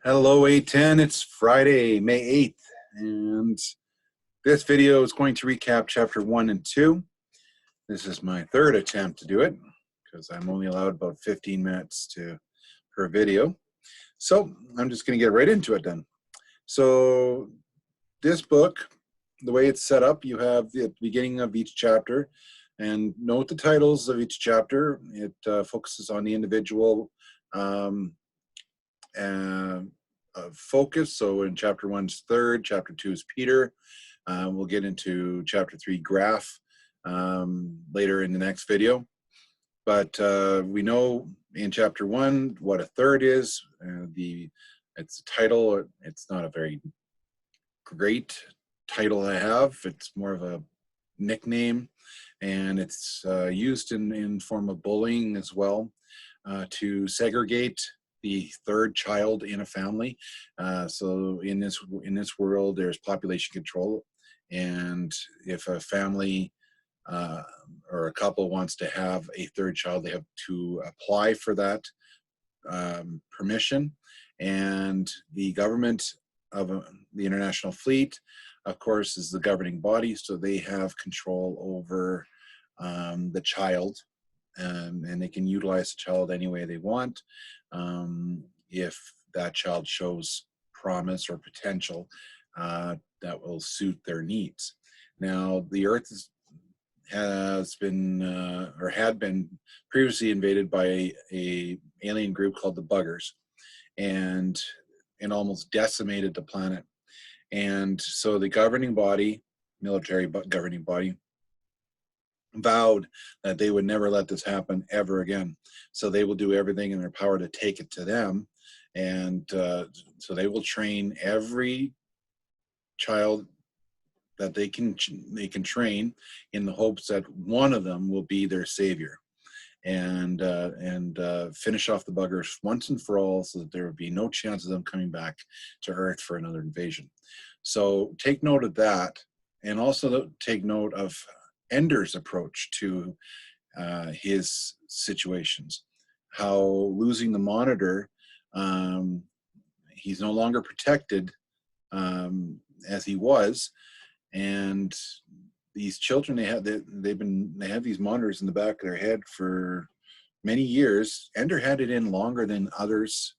Hello, A10. It's Friday, May 8th, and this video is going to recap chapter 1 and 2. This is my third attempt to do it because I'm only allowed about 15 minutes per video. So I'm just going to get right into it then. So this book, the way it's set up, you have the beginning of each chapter, and note the titles of each chapter. It focuses on the individual focus. So in chapter 1's third, chapter 2 is Peter. We'll get into chapter 3 graph later in the next video. But we know in chapter 1 what a third is. It's a title. It's not a very great title I have. It's more of a nickname, and it's used in form of bullying as well to segregate the third child in a family. So in this world, there's population control, and if a family or a couple wants to have a third child, they have to apply for that permission. And the government of the International Fleet, of course, is the governing body, so they have control over the child. And they can utilize the child any way they want if that child shows promise or potential that will suit their needs. Now, the Earth has been or had been previously invaded by a alien group called the Buggers, and almost decimated the planet. And so the governing body, military governing body, vowed that they would never let this happen ever again. So they will do everything in their power to take it to them. And so they will train every child that they can train in the hopes that one of them will be their savior and finish off the Buggers once and for all, so that there would be no chance of them coming back to Earth for another invasion. So take note of that, and also take note of Ender's approach to his situations. How losing the monitor, he's no longer protected as he was, and these children, they have these monitors in the back of their head for many years. Ender had it in longer than others.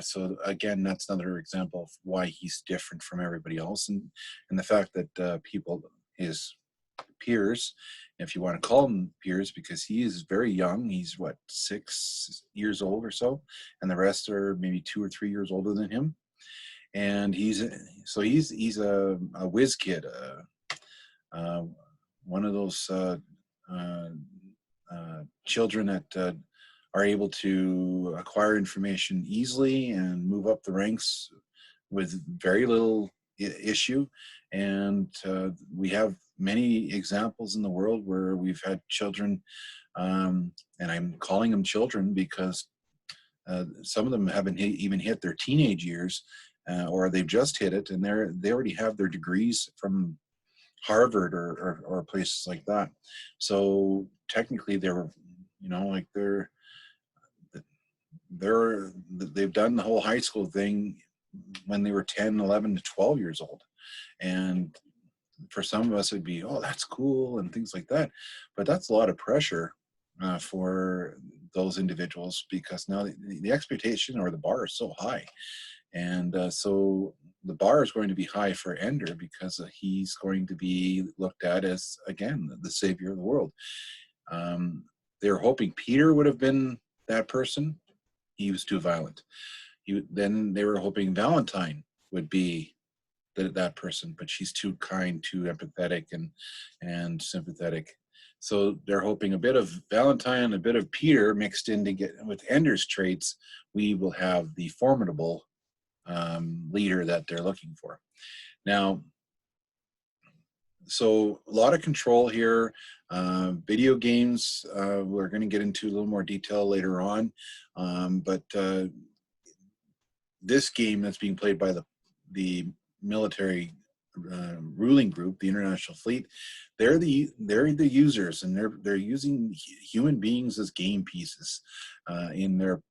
So again, that's another example of why he's different from everybody else, and the fact that people, his peers, if you want to call him peers, because he is very young. He's what, 6 years old or so, and the rest are maybe 2 or 3 years older than him. And he's a whiz kid, one of those children that are able to acquire information easily and move up the ranks with very little issue. And we have many examples in the world where we've had children, and I'm calling them children because some of them haven't even hit their teenage years, or they've just hit it, and they already have their degrees from Harvard or places like that. So technically they've done the whole high school thing when they were 10, 11 to 12 years old. And for some of us, it'd be, oh, that's cool and things like that. But that's a lot of pressure for those individuals, because now the expectation or the bar is so high. And so the bar is going to be high for Ender, because he's going to be looked at as, again, the savior of the world. They were hoping Peter would have been that person. He was too violent. Then they were hoping Valentine would be that person, but she's too kind, too empathetic and sympathetic. So they're hoping a bit of Valentine, a bit of Peter mixed in to get with Ender's traits. We will have the formidable leader that they're looking for. Now, so a lot of control here. Video games, we're going to get into a little more detail later on, but this game that's being played by the military ruling group, the International Fleet, they're the users, and they're using human beings as game pieces in their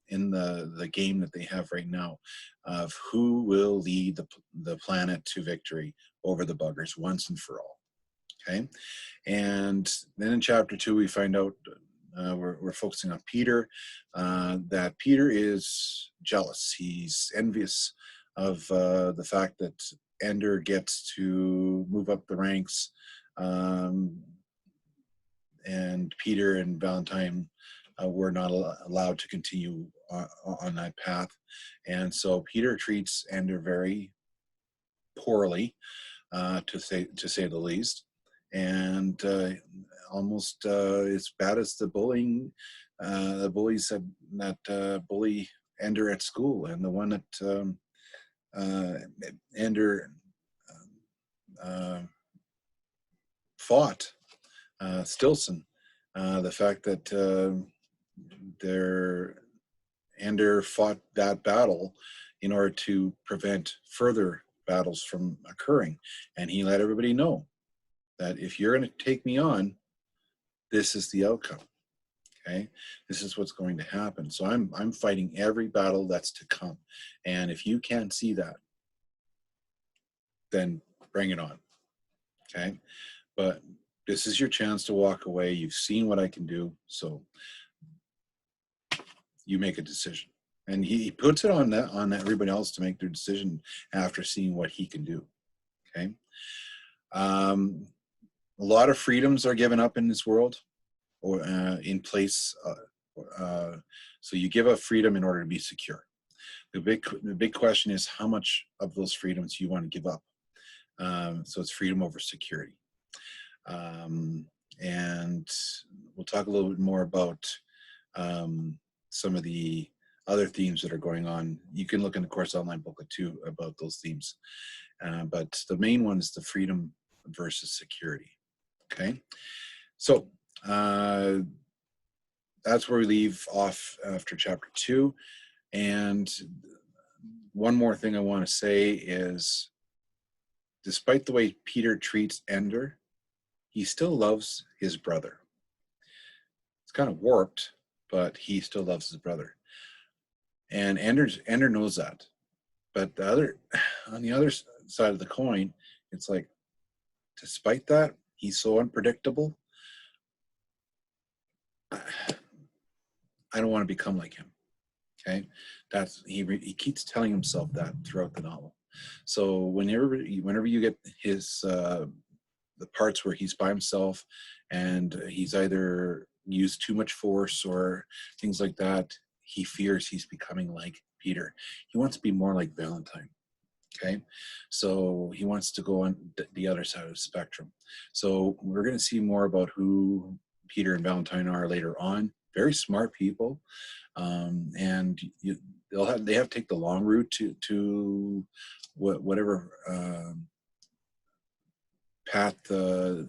the game that they have right now of who will lead the planet to victory over the buggers once and for all. Okay, and then in chapter 2 we find out we're focusing on Peter, that Peter is jealous. He's envious of the fact that Ender gets to move up the ranks, and Peter and Valentine were not allowed to continue on that path. And so Peter treats Ender very poorly, to say the least, and almost as bad as the bullying, the bullies that bully Ender at school, and the one that Ender fought, Stilson. The fact that Ender fought that battle in order to prevent further battles from occurring, and he let everybody know that if you're going to take me on, this is the outcome. Okay, this is what's going to happen. So I'm fighting every battle that's to come, and if you can't see that, then bring it on. Okay, but this is your chance to walk away. You've seen what I can do, so you make a decision. And he puts it on everybody else to make their decision after seeing what he can do. Okay, a lot of freedoms are given up in this world, or in place. So you give up freedom in order to be secure. The big question is how much of those freedoms you want to give up. So it's freedom over security. And we'll talk a little bit more about some of the other themes that are going on. You can look in the course online booklet too about those themes. But the main one is the freedom versus security. Okay, so that's where we leave off after chapter 2. And one more thing I want to say is, despite the way Peter treats Ender, he still loves his brother. It's kind of warped, but he still loves his brother. And Ender knows that. But on the other side of the coin, it's like, despite that, he's so unpredictable. I don't want to become like him. Okay, he keeps telling himself that throughout the novel. So whenever you get his the parts where he's by himself and he's either used too much force or things like that, he fears he's becoming like Peter. He wants to be more like Valentine. Okay, so he wants to go on the other side of the spectrum. So we're going to see more about who Peter and Valentine are later on. Very smart people, and they have to take the long route to whatever path that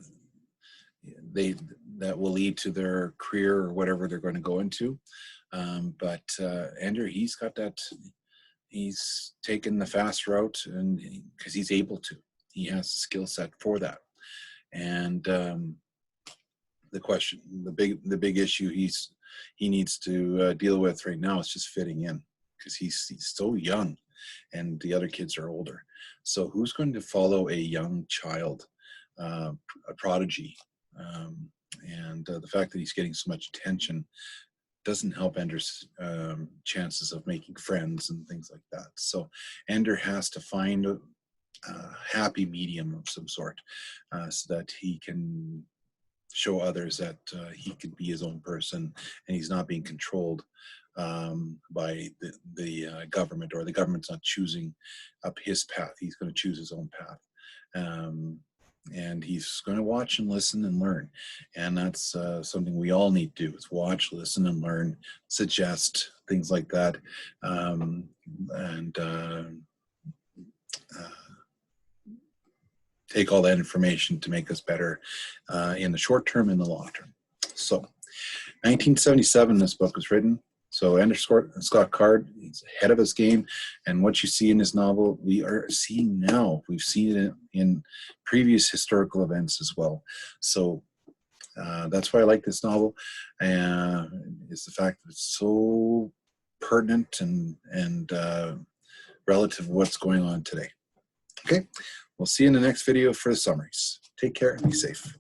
will lead to their career or whatever they're going to go into. But Ender, he's got that. He's taken the fast route, and because he's able to, he has the skill set for that. And the big issue he needs to deal with right now is just fitting in, because he's so young, and the other kids are older. So who's going to follow a young child, a prodigy? And the fact that he's getting so much attention doesn't help Ender's chances of making friends and things like that. So Ender has to find a happy medium of some sort, so that he can show others that he could be his own person and he's not being controlled by the government, or the government's not choosing up his path. He's going to choose his own path. And he's going to watch and listen and learn. And that's something we all need to do, is watch, listen, and learn, suggest, things like that. Take all that information to make us better in the short term and the long term. So 1977, this book was written. So Ender Scott Card, he's ahead of his game. And what you see in this novel, we are seeing now. We've seen it in previous historical events as well. So that's why I like this novel. Is the fact that it's so pertinent and relative to what's going on today. Okay, we'll see you in the next video for the summaries. Take care and be safe.